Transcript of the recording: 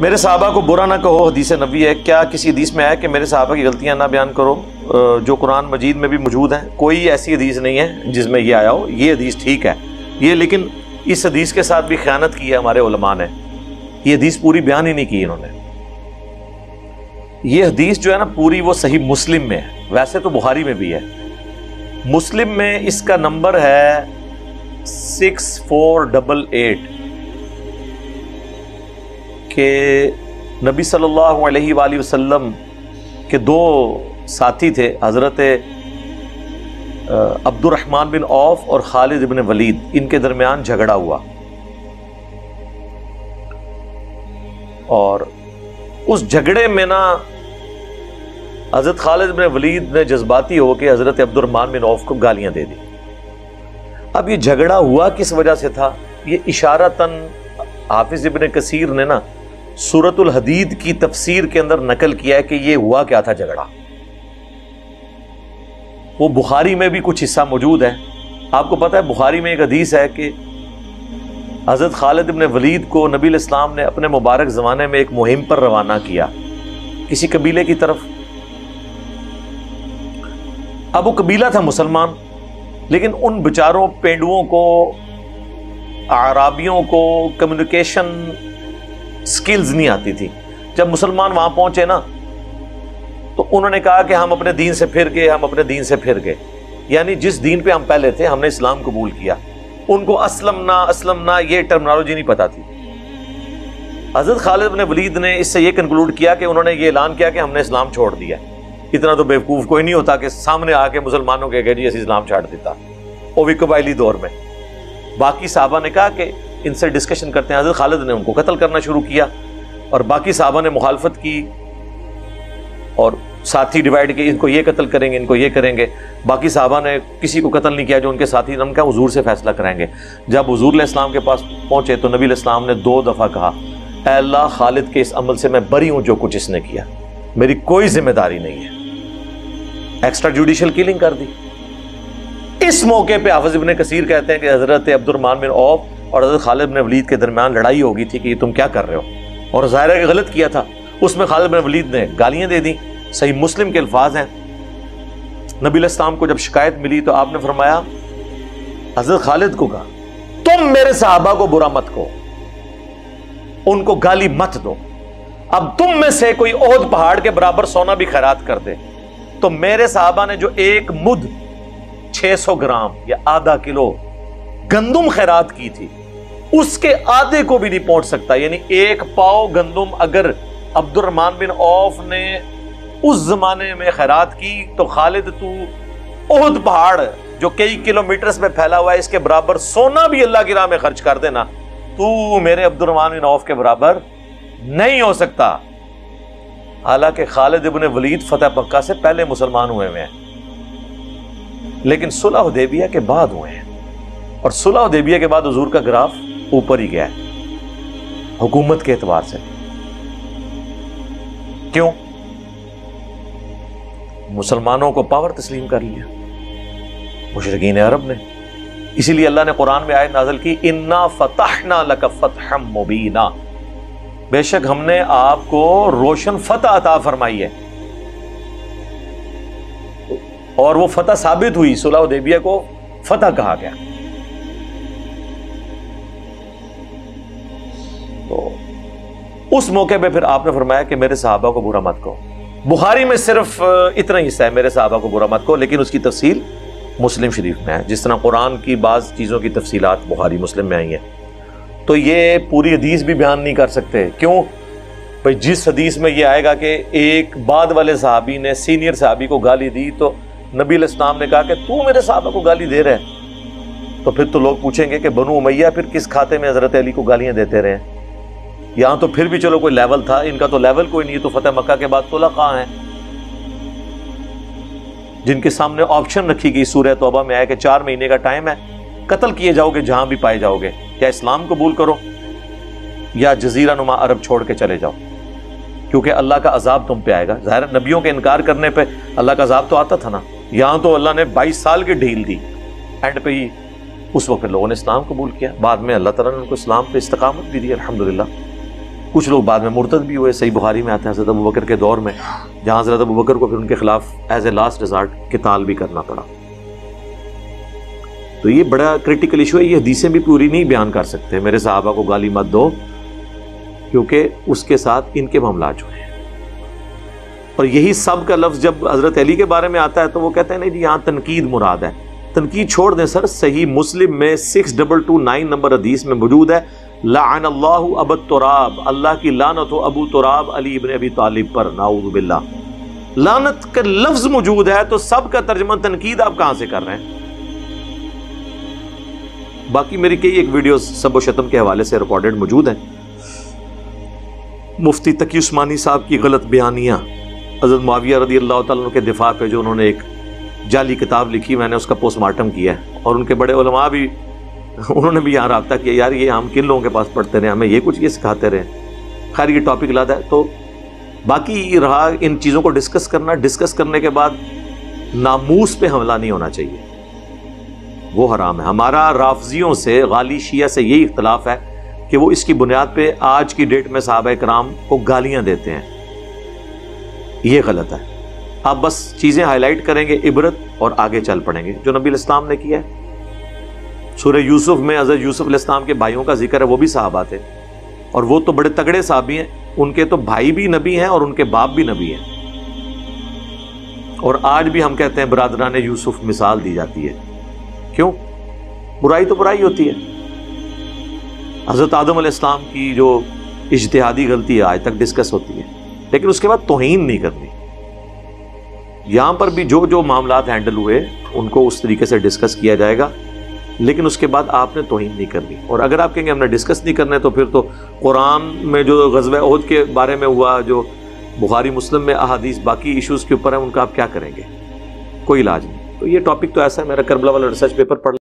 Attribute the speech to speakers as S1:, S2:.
S1: میرے صحابہ کو برا نہ کہو حدیث نبوی ہے. کیا کسی حدیث میں ہے کہ میرے صحابہ کی غلطیاں نہ بیان کرو؟ جو قرآن مجید میں بھی موجود ہیں. کوئی ایسی حدیث نہیں ہے جس میں یہ آیا ہو. یہ حدیث ٹھیک ہے یہ، لیکن اس حدیث کے ساتھ بھی خیانت کی ہے ہمارے علماء نے. یہ حدیث پوری بیان ہی نہیں کی انہوں نے. یہ حدیث جو ہے نا پوری وہ صحیح مسلم میں ہے. ویسے تو بخاری میں بھی ہے. مسلم میں اس کا نمبر ہے 6488 کہ نبی صلی اللہ علیہ وآلہ وسلم کے دو ساتھی تھے، حضرت عبد الرحمن بن عوف اور خالد بن ولید. ان کے درمیان جھگڑا ہوا اور اس جھگڑے میں نا حضرت خالد بن ولید نے جذباتی ہو کے حضرت عبد الرحمن بن عوف کو گالیاں دے دی. اب یہ جھگڑا ہوا کس وجہ سے تھا؟ یہ اشارتاً حافظ ابن کثیر نے نا سورۃ الحدید کی تفسیر کے اندر نقل کیا ہے کہ یہ ہوا کیا تھا جھگڑا. وہ بخاری میں بھی کچھ حصہ موجود ہے. آپ کو پتہ ہے بخاری میں ایک حدیث ہے کہ حضرت خالد بن ولید کو نبی علیہ السلام نے اپنے مبارک زمانے میں ایک مہم پر روانہ کیا کسی قبیلے کی طرف. اب وہ قبیلہ تھا مسلمان، لیکن ان بیچاروں پینڈوؤں کو، اعرابیوں کو کمیونیکیشن سکلز نہیں آتی تھی. جب مسلمان وہاں پہنچے نا تو انہوں نے کہا کہ ہم اپنے دین سے پھر گئے، ہم اپنے دین سے پھر گئے. یعنی جس دین پہ ہم پہلے تھے ہم نے اسلام قبول کیا. ان کو اسلمنا یہ ٹرمنالوجی نہیں پتا تھی. حضرت خالد بن ولید نے اس سے یہ کنکلوڈ کیا کہ انہوں نے یہ اعلان کیا کہ ہم نے اسلام چھوڑ دیا. اتنا تو بیوقوف کوئی نہیں ہوتا کہ سامنے آ کے مسلمانوں کے جی اسی اسلام چھاڑ دیتا، وہ بھی قبائلی دور میں. باقی صحابہ نے کہا کہ ان سے ڈسکشن کرتے ہیں. حضرت خالد نے ان کو قتل کرنا شروع کیا اور باقی صحابہ نے مخالفت کی اور ساتھی ڈیوائیڈ کیے، ان کو یہ قتل کریں گے، ان کو یہ کریں گے. باقی صحابہ نے کسی کو قتل نہیں کیا جو ان کے ساتھی. ہم کیا حضور سے فیصلہ کرائیں گے. جب حضور علیہ السلام کے پاس پہنچے تو نبی علیہ السلام نے 2 دفعہ کہا اے اللہ خالد کے اس عمل سے میں بری ہوں جو کچھ اس نے کیا، میری کوئی ذمہ داری نہیں ہے. ایکسٹرا جوڈیشل کلنگ کر دی. اس موقع پہ حافظ ابن کثیر کہتے ہیں کہ حضرت عبد الرحمن بن عوف اور حضرت خالد بن ولید کے درمیان لڑائی ہو گئی تھی کہ یہ تم کیا کر رہے ہو، اور ظاہر ہے کہ غلط کیا تھا. اس میں خالد بن ولید نے گالیاں دے دی. صحیح مسلم کے الفاظ ہیں. نبی علیہ السلام کو جب شکایت ملی تو آپ نے فرمایا، حضرت خالد کو کہا تم میرے صحابہ کو برا مت کہو، ان کو گالی مت دو. اب تم میں سے کوئی احد پہاڑ کے برابر سونا بھی خیرات کر دے تو میرے صحابہ نے جو ایک مد 600 گرام یا آدھا کلو گندم خیرات کی تھی اس کے آدھے کو بھی نہیں پہنچ سکتا. یعنی ایک پاؤ گندم اگر عبد الرحمن بن عوف نے اس زمانے میں خیرات کی تو خالد تو احد پہاڑ جو کئی کلومیٹرز میں پھیلا ہوا ہے اس کے برابر سونا بھی اللہ کی راہ میں خرچ کر دینا، تو میرے عبد الرحمن بن عوف کے برابر نہیں ہو سکتا. حالانکہ خالد ابن ولید فتح مکہ سے پہلے مسلمان ہوئے ہیں، لیکن صلح حدیبیہ کے بعد ہوئے ہیں. اور صلح حدیبیہ کے بعد حضور کا گراف اوپر ہی گیا ہے حکومت کے اعتبار سے. کیوں؟ مسلمانوں کو پاور تسلیم کر لیا مشرکین عرب نے. اسی لیے اللہ نے قرآن میں آیت نازل کی انا فتحنا لک فتحا مبینا، بے شک ہم نے آپ کو روشن فتح عطا فرمائی ہے. اور وہ فتح ثابت ہوئی، صلح حدیبیہ کو فتح کہا گیا. تو اس موقع پہ پھر آپ نے فرمایا کہ میرے صحابہ کو برا مت کہو. بخاری میں صرف اتنا ہی حصہ ہے میرے صحابہ کو برا مت کہو، لیکن اس کی تفصیل مسلم شریف میں ہے. جس طرح قرآن کی بعض چیزوں کی تفصیلات بخاری مسلم میں آئی ہیں. تو یہ پوری حدیث بھی بیان نہیں کر سکتے. کیوں؟ بھائی جس حدیث میں یہ آئے گا کہ ایک بعد والے صحابی نے سینئر صحابی کو گالی دی تو نبی علیہ السلام نے کہا کہ تو میرے صحابہ کو گالی دے رہے ہیں، تو پھر تو لوگ پوچھیں گے کہ بنو امیہ پھر کس کھاتے میں حضرت علی کو گالیاں دیتے رہے. یہاں تو پھر بھی چلو کوئی لیول تھا، ان کا تو لیول کوئی نہیں. تو فتح مکہ کے بعد طلقاء ہیں جن کے سامنے آپشن رکھی گئی سورہ توبہ میں آیا کہ 4 مہینے کا ٹائم ہے، قتل کیے جاؤ گے جہاں بھی پائے جاؤ گے، یا اسلام قبول کرو یا جزیرہ نما عرب چھوڑ کے چلے جاؤ، کیونکہ اللہ کا عذاب تم پہ آئے گا. ظاہر نبیوں کے انکار کرنے پہ اللہ کا عذاب تو آتا تھا نا. یہاں تو اللہ نے 22 سال کی ڈھیل دی، اینڈ پہ ہی اس وقت لوگوں نے اسلام قبول کیا. بعد میں اللہ تعالیٰ نے ان کو اسلام پہ استقامت بھی دی الحمدللہ. کچھ لوگ بعد میں مرتد بھی ہوئے. صحیح بخاری میں آتا ہے حضرت ابوبکر کے دور میں, جہاں حضرت ابوبکر کو پھر ان کے خلاف ایز اے لاسٹ ریزارٹ قتال بھی کرنا پڑا. تو یہ بڑا کریٹیکل ایشو ہے. یہ حدیثیں بھی پوری نہیں بیان کر سکتے, میرے صحابہ کو گالی مت دو, کیونکہ اس کے ساتھ ان کے معاملات جو ہیں. اور یہی سب کا لفظ جب حضرت علی کے بارے میں آتا ہے تو وہ کہتے ہیں نہیں جی یہاں تنقید مراد ہے. تنقید چھوڑ دیں سر, صحیح مسلم میں 6229 نمبر حدیث میں موجود ہے, لعن اللہ ابو تراب, اللہ کی لعنت ہو ابو تراب علی ابن ابی طالب پر, نعوذ باللہ. لعنت کا لفظ موجود ہے تو سب کا ترجمہ تنقید آپ کہاں سے کر رہے ہیں؟ باقی میری کئی ایک ویڈیوز سب و شتم کے حوالے سے ریکارڈڈ موجود ہیں. مفتی تقی عثمانی صاحب کی غلط بیانیاں حضرت معاویہ رضی اللہ تعالیٰ عنہ کے دفاع پہ جو انہوں نے ایک جعلی کتاب لکھی, میں نے اس کا پوسٹ مارٹم کیا ہے, اور ان کے بڑے علماء بھی انہوں نے بھی یہاں رابطہ کیا, یار یہ ہم کن لوگوں کے پاس پڑھتے رہے, ہمیں یہ کچھ یہ سکھاتے رہے. خیر یہ ٹاپک لادا ہے. تو باقی رہا ان چیزوں کو ڈسکس کرنا, ڈسکس کرنے کے بعد ناموس پہ حملہ نہیں ہونا چاہیے, وہ حرام ہے. ہمارا رافضیوں سے, غالی شیعہ سے یہی اختلاف ہے کہ وہ اس کی بنیاد پہ آج کی ڈیٹ میں صحابہ کرام کو گالیاں دیتے ہیں. یہ غلط ہے. آپ بس چیزیں ہائی لائٹ کریں گے, عبرت, اور آگے چل پڑیں گے جو نبی علیہ السلام نے کیا ہے. سورہ یوسف میں حضرت یوسف علیہ السلام کے بھائیوں کا ذکر ہے, وہ بھی صحابہ تھے, اور وہ تو بڑے تگڑے صحابی ہیں. ان کے تو بھائی بھی نبی ہیں اور ان کے باپ بھی نبی ہیں. اور آج بھی ہم کہتے ہیں برادران یوسف مثال دی جاتی ہے. کیوں؟ برائی تو برائی ہوتی ہے. حضرت آدم علیہ السلام کی جو اجتہادی غلطی ہے آج تک ڈسکس ہوتی ہے, لیکن اس کے بعد توہین نہیں کرنی. یہاں پر بھی جو جو معاملات ہینڈل ہوئے ان کو اس طریقے سے ڈسکس کیا جائے گا, لیکن اس کے بعد آپ نے توہین نہیں کرنی. اور اگر آپ کہیں گے ہم نے ڈسکس نہیں کرنے, تو پھر تو قرآن میں جو غزوہ احد کے بارے میں ہوا, جو بخاری مسلم میں احادیث باقی ایشوز کے اوپر ہیں, ان کا آپ کیا کریں گے؟ کوئی علاج نہیں. تو یہ ٹاپک تو ایسا ہے, میرا کربلا والا ریسرچ پیپر پڑھ